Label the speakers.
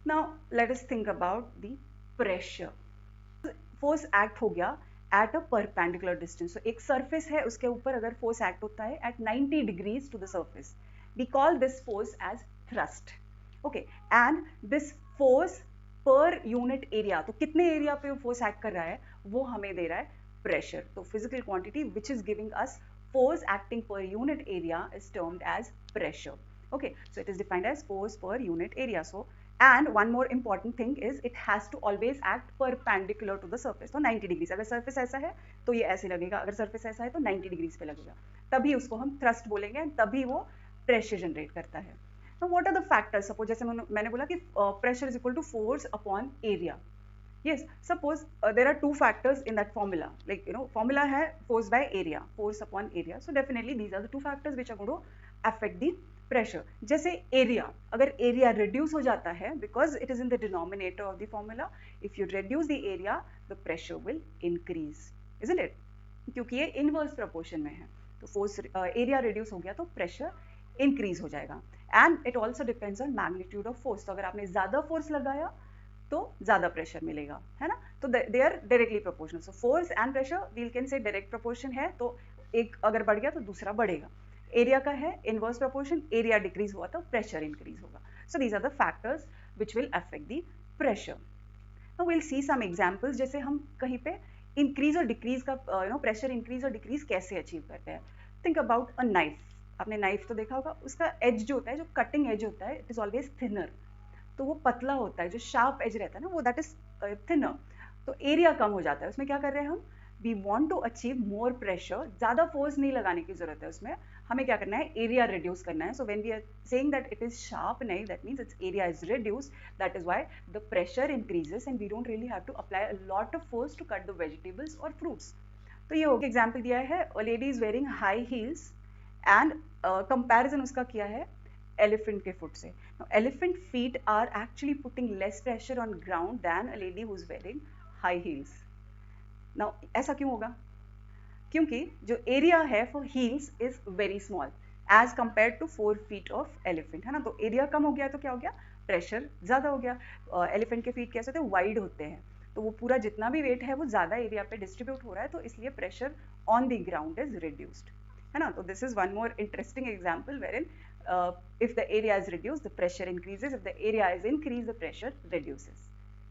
Speaker 1: Now let us think about the pressure. Force act हो गया at a perpendicular distance. एक surface है, उसके ऊपर अगर फोर्स एक्ट होता है at 90 degrees to the surface, we call this force as thrust. Okay, and this force per unit area, तो कितने एरिया पे फोर्स एक्ट कर रहा है वो हमें दे रहा है प्रेशर. तो physical quantity which is giving us force acting per unit area is termed as pressure. Okay, so it is defined as force per unit area. So, and one more important thing is it has to always act perpendicular to the surface. तो 90 degree, अगर surface ऐसा है तो ये ऐसे लगेगा, अगर surface ऐसा है तो 90 डिग्री पे लगेगा, तभी उसको हम थ्रस्ट बोलेंगे, तभी वो प्रेशर जनरेट करता है. तो what are the factors? Suppose जैसे मैंने बोला कि pressure is equal to force upon area. Yes, suppose there are two factors in that formula. Like, formula hai force by area, force upon area. So definitely these are the two factors which are going to affect the pressure. जैसे area, अगर area reduce हो जाता है because it is in the denominator of the formula, if you reduce the area, the pressure will increase, isn't it? क्योंकि ये inverse proportion में है, तो force area reduce हो गया तो pressure increase हो जाएगा. And it also depends on magnitude of force. तो अगर आपने ज़्यादा force लगाया तो ज्यादा प्रेशर मिलेगा, है ना? तो they are directly proportional. So force and pressure we can say direct proportion है, तो एक अगर बढ़ गया तो दूसरा बढ़ेगा. एरिया का है इनवर्स प्रोपोर्शन, एरिया डिक्रीज हुआ तो प्रेशर इंक्रीज होगा. So these are the factors which will affect the pressure. Now we will see some examples, जैसे हम कहीं पे इंक्रीज और डिक्रीज का प्रेशर इंक्रीज और डिक्रीज कैसे अचीव करते हैं. Think about a knife. आपने नाइफ तो देखा होगा, उसका एज जो होता है, जो कटिंग एज होता है, इट इज ऑलवेज थिनर. तो वो पतला होता है, जो शार्प एज रहता है ना, वो दैट इज थिनर. तो एरिया कम हो जाता है. उसमें क्या कर रहे हैं हम, we want to achieve more pressure. ज़्यादा फोर्स नहीं लगाने की जरूरत है उसमें, हमें क्या करना है, एरिया रिड्यूस करना है. So when we are saying that it is sharp knife, that means it's area is reduce. That is why the pressure increases and we don't really have to apply a lot of force to cut the vegetables और fruits. तो ये हो गया example दिया है, a lady is wearing high heels and comparison उसका किया है elephant के foot से. Now, elephant feet are actually putting less pressure on ground than a lady who's wearing high heels. Now, ऐसा क्यों होगा? क्योंकि जो एरिया है for heels is very small as compared to 4 feet of elephant, है ना? तो एरिया कम हो गया तो क्या हो गया, प्रेशर ज़्यादा हो गया. एलिफेंट के फीट कैसे होते हैं, वाइड होते हैं, तो वो पूरा जितना भी वेट है वो ज़्यादा एरिया पे डिस्ट्रीब्यूट हो रहा है, तो इसलिए pressure on the ground is reduced, है ना? तो this is one more interesting example wherein if the area is reduced, the pressure increases. If the area is increased, the pressure reduces.